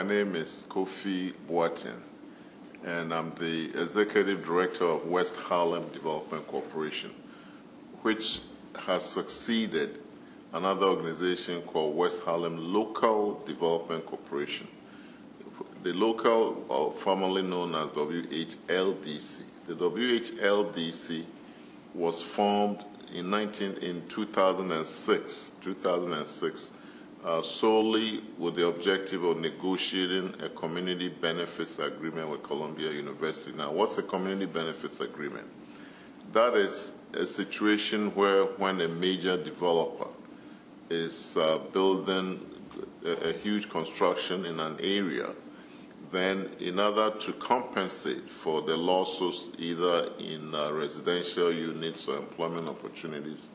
My name is Kofi Boateng, and I'm the Executive Director of West Harlem Development Corporation, which has succeeded another organization called West Harlem Local Development Corporation. The local, formerly known as WHLDC. The WHLDC was formed in 2006 solely with the objective of negotiating a community benefits agreement with Columbia University. Now, what's a community benefits agreement? That is a situation where when a major developer is building a huge construction in an area, then in order to compensate for the losses either in residential units or employment opportunities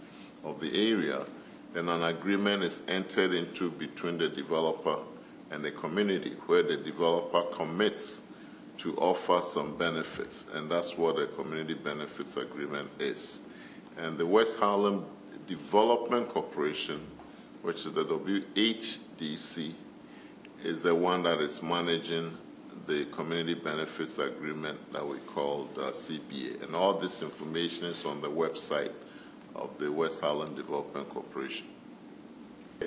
of the area, then an agreement is entered into between the developer and the community where the developer commits to offer some benefits, and that's what a community benefits agreement is. And the West Harlem Development Corporation, which is the WHDC, is the one that is managing the community benefits agreement that we call the CBA. And all this information is on the website of the West Harlem Development Corporation.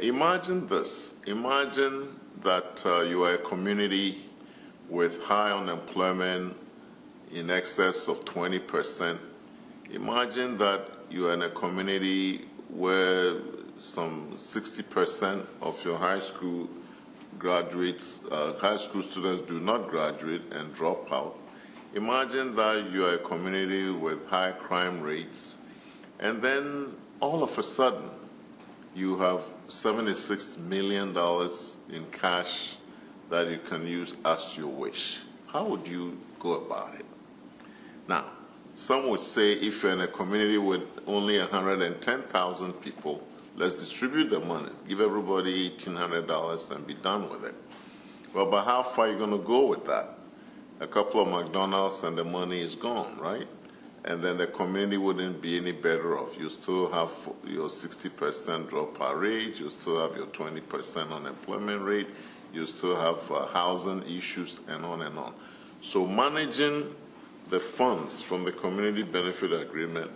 Imagine this. Imagine that you are a community with high unemployment in excess of 20%. Imagine that you are in a community where some 60% of your high school graduates, high school students do not graduate and drop out. Imagine that you are a community with high crime rates, and then all of a sudden you have $76 million in cash that you can use as you wish. How would you go about it? Now, some would say if you're in a community with only 110,000 people, let's distribute the money, give everybody $1,800 and be done with it. Well, but how far are you going to go with that? A couple of McDonald's and the money is gone, right? And then the community wouldn't be any better off. You still have your 60% dropout rate, you still have your 20% unemployment rate, you still have housing issues, and on and on. So managing the funds from the community benefit agreement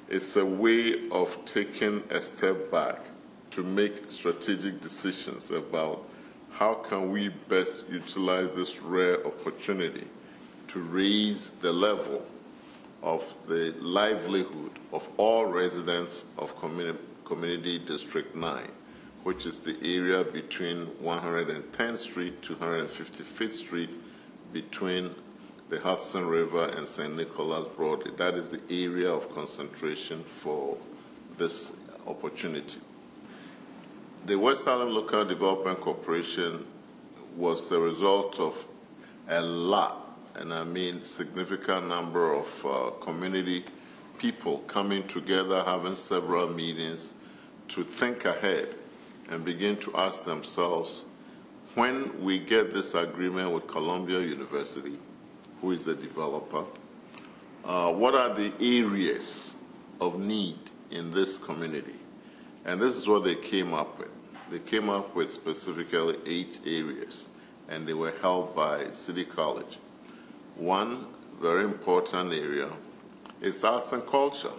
is a way of taking a step back to make strategic decisions about how can we best utilize this rare opportunity to raise the level of the livelihood of all residents of Community District 9, which is the area between 110th Street to 155th Street, between the Hudson River and St. Nicholas broadly. That is the area of concentration for this opportunity. The West Harlem Local Development Corporation was the result of a lot, and I mean significant number of community people coming together, having several meetings to think ahead and begin to ask themselves, when we get this agreement with Columbia University, who is the developer, what are the areas of need in this community? And this is what they came up with. They came up with specifically 8 areas, and they were held by City College. One very important area is arts and culture.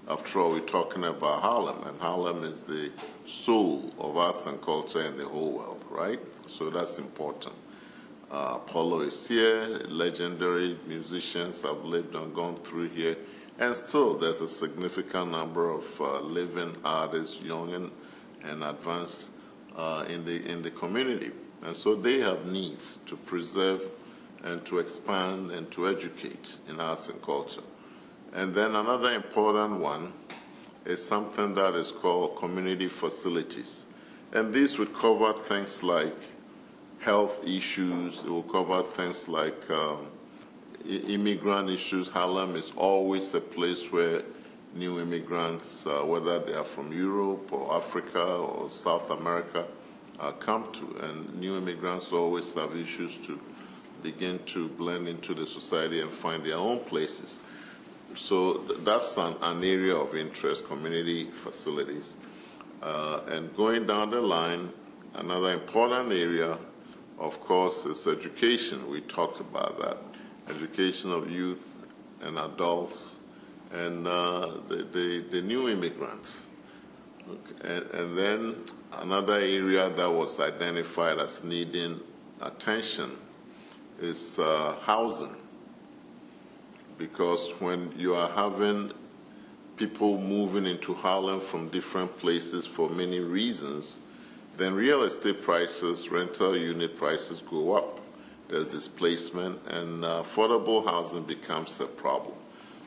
After all, we're talking about Harlem, and Harlem is the soul of arts and culture in the whole world, right? So that's important. Apollo is here, legendary musicians have lived and gone through here, and still there's a significant number of living artists, young and advanced in the community. And so they have needs to preserve and to expand and to educate in arts and culture. And then another important one is something that is called community facilities. And these would cover things like health issues, it will cover things like immigrant issues. Harlem is always a place where new immigrants, whether they are from Europe or Africa or South America, come to. And new immigrants always have issues to begin to blend into the society and find their own places. So that's an area of interest, community facilities. And going down the line, another important area of course, is education. We talked about that. Education of youth and adults and the new immigrants. Okay. And then another area that was identified as needing attention is housing. Because when you are having people moving into Harlem from different places for many reasons, then real estate prices, rental unit prices go up. There's displacement, and affordable housing becomes a problem.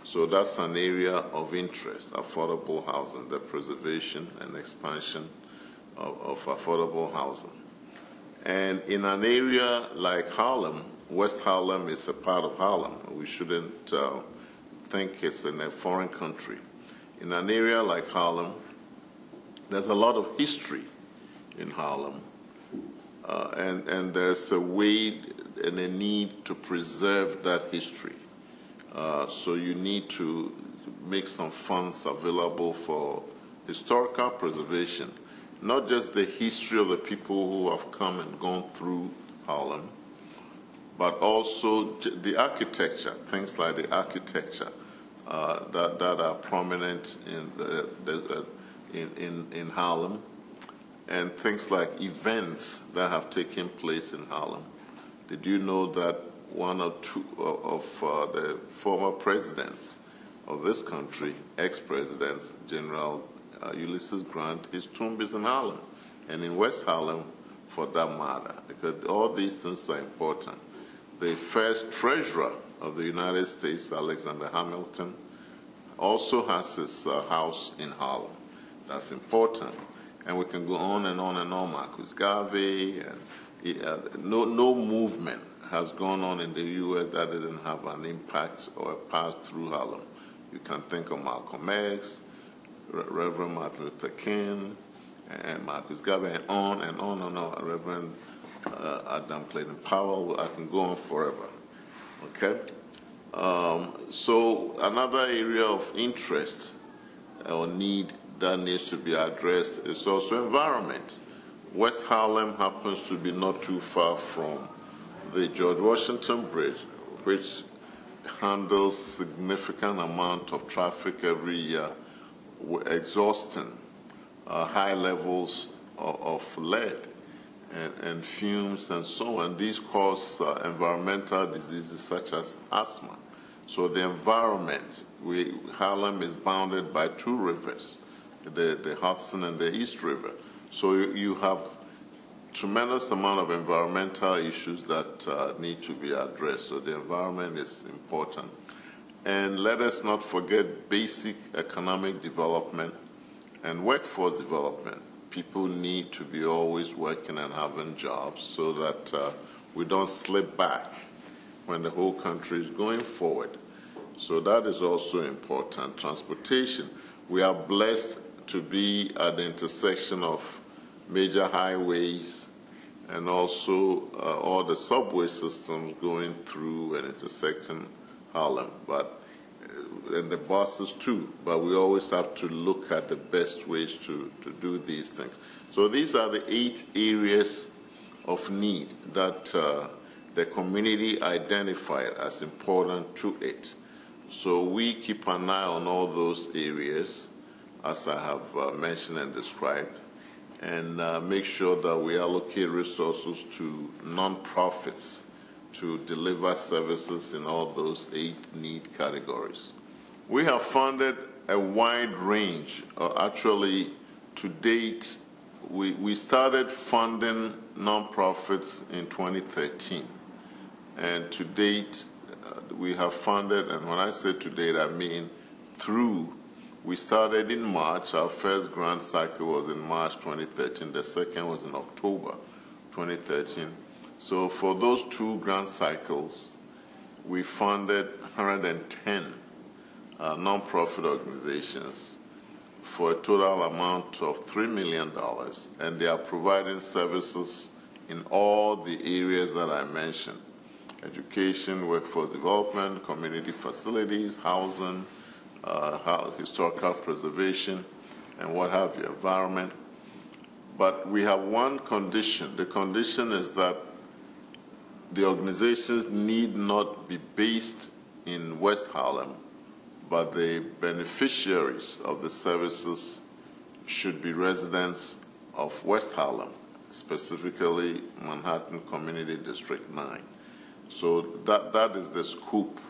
So that's an area of interest, affordable housing, the preservation and expansion of affordable housing. And in an area like Harlem, West Harlem is a part of Harlem. We shouldn't think it's in a foreign country. In an area like Harlem, there's a lot of history in Harlem, and there's a way and a need to preserve that history. So you need to make some funds available for historical preservation, not just the history of the people who have come and gone through Harlem, but also the architecture, things like the architecture that are prominent in Harlem, and things like events that have taken place in Harlem. Did you know that one or two of the former presidents of this country, ex-presidents, General Ulysses Grant, his tomb is in Harlem, and in West Harlem for that matter, because all these things are important. The first treasurer of the United States, Alexander Hamilton, also has his house in Harlem. That's important. And we can go on and on and on. Marcus Garvey, and no movement has gone on in the U.S. that didn't have an impact or a pass through Harlem. You can think of Malcolm X, Reverend Martin Luther King, and Marcus Garvey, and on and on and on. Reverend Adam Clayton Powell. I can go on forever. Okay. So another area of interest or need that needs to be addressed is also environment. West Harlem happens to be not too far from the George Washington Bridge, which handles significant amount of traffic every year, exhausting high levels of lead and fumes and so on. These cause environmental diseases such as asthma. So the environment, Harlem is bounded by two rivers, the Hudson and the East River. So you have tremendous amount of environmental issues that need to be addressed. So the environment is important. And let us not forget basic economic development and workforce development. People need to be always working and having jobs so that we don't slip back when the whole country is going forward. So that is also important. Transportation. We are blessed to be at the intersection of major highways and also all the subway systems going through and intersecting Harlem, and the buses too. But we always have to look at the best ways to do these things. So these are the 8 areas of need that the community identified as important to it. So we keep an eye on all those areas, as I have mentioned and described, and make sure that we allocate resources to nonprofits to deliver services in all those 8 need categories. We have funded a wide range. Actually, to date, we started funding nonprofits in 2013. And to date, we have funded, and when I say to date, I mean we started in March. Our first grant cycle was in March 2013. The second was in October 2013. So for those 2 grant cycles, we funded 110 nonprofit organizations for a total amount of $3 million, and they are providing services in all the areas that I mentioned: education, workforce development, community facilities, housing, historical preservation, and what have you, environment. But we have one condition. The condition is that the organizations need not be based in West Harlem, but the beneficiaries of the services should be residents of West Harlem, specifically Manhattan Community District 9. So that is the scope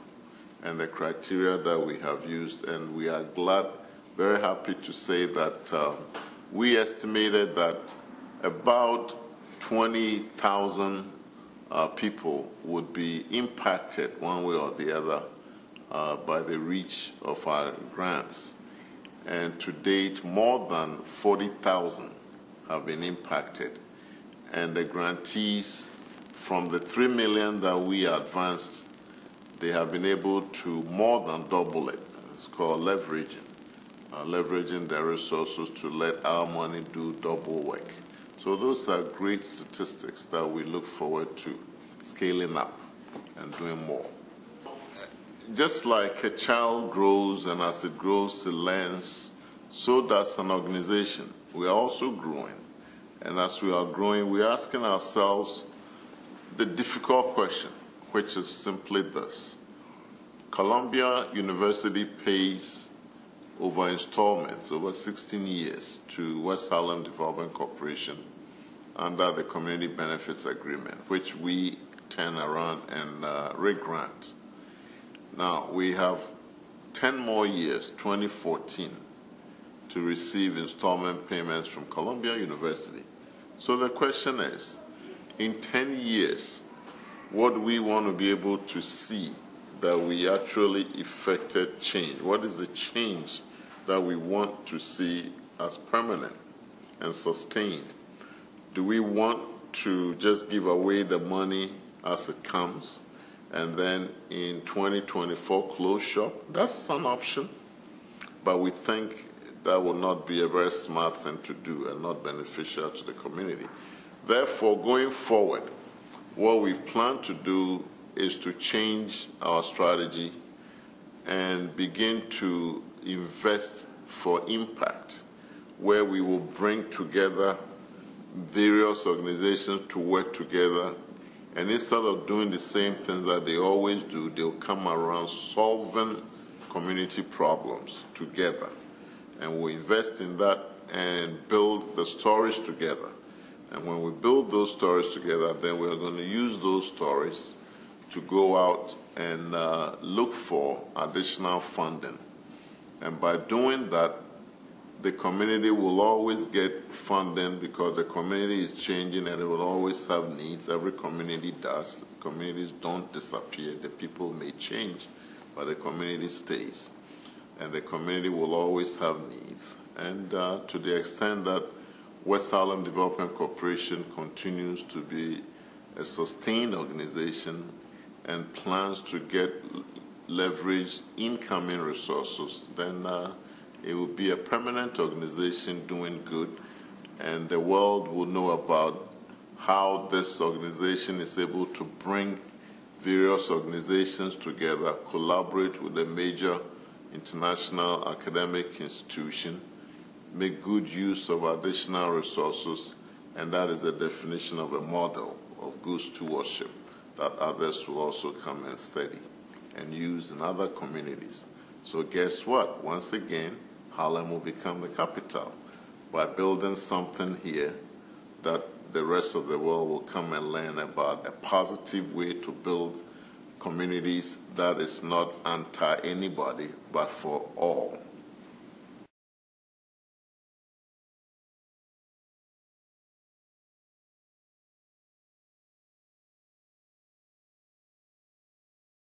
and the criteria that we have used, and we are very happy to say that we estimated that about 20,000 people would be impacted one way or the other by the reach of our grants. And to date, more than 40,000 have been impacted. And the grantees, from the $3 million that we advanced, they have been able to more than double it. It's called leveraging, leveraging their resources to let our money do double work. So those are great statistics that we look forward to scaling up and doing more. Just like a child grows, and as it grows, it learns, so does an organization. We are also growing. And as we are growing, we're asking ourselves the difficult question, which is simply this. Columbia University pays over installments, over 16 years, to West Harlem Development Corporation under the Community Benefits Agreement, which we turn around and re-grant. Now, we have 10 more years, 2014, to receive installment payments from Columbia University. So the question is, in 10 years, what do we want to be able to see that we actually effected change? What is the change that we want to see as permanent and sustained? Do we want to just give away the money as it comes and then in 2024 close shop? That's an option, but we think that would not be a very smart thing to do and not beneficial to the community. Therefore, going forward, what we've planned to do is to change our strategy and begin to invest for impact, where we will bring together various organizations to work together, and instead of doing the same things that they always do, they'll come around solving community problems together. And we'll invest in that and build the stories together. And when we build those stories together, then we're going to use those stories to go out and look for additional funding. And by doing that, the community will always get funding because the community is changing and it will always have needs. Every community does. Communities don't disappear. The people may change, but the community stays. And the community will always have needs. And to the extent that West Harlem Development Corporation continues to be a sustained organization and plans to get leverage incoming resources, then it will be a permanent organization doing good, and the world will know about how this organization is able to bring various organizations together, collaborate with a major international academic institution, make good use of additional resources, and that is the definition of a model of good stewardship that others will also come and study and use in other communities. So guess what? Once again, Harlem will become the capital by building something here that the rest of the world will come and learn about, a positive way to build communities that is not anti-anybody, but for all.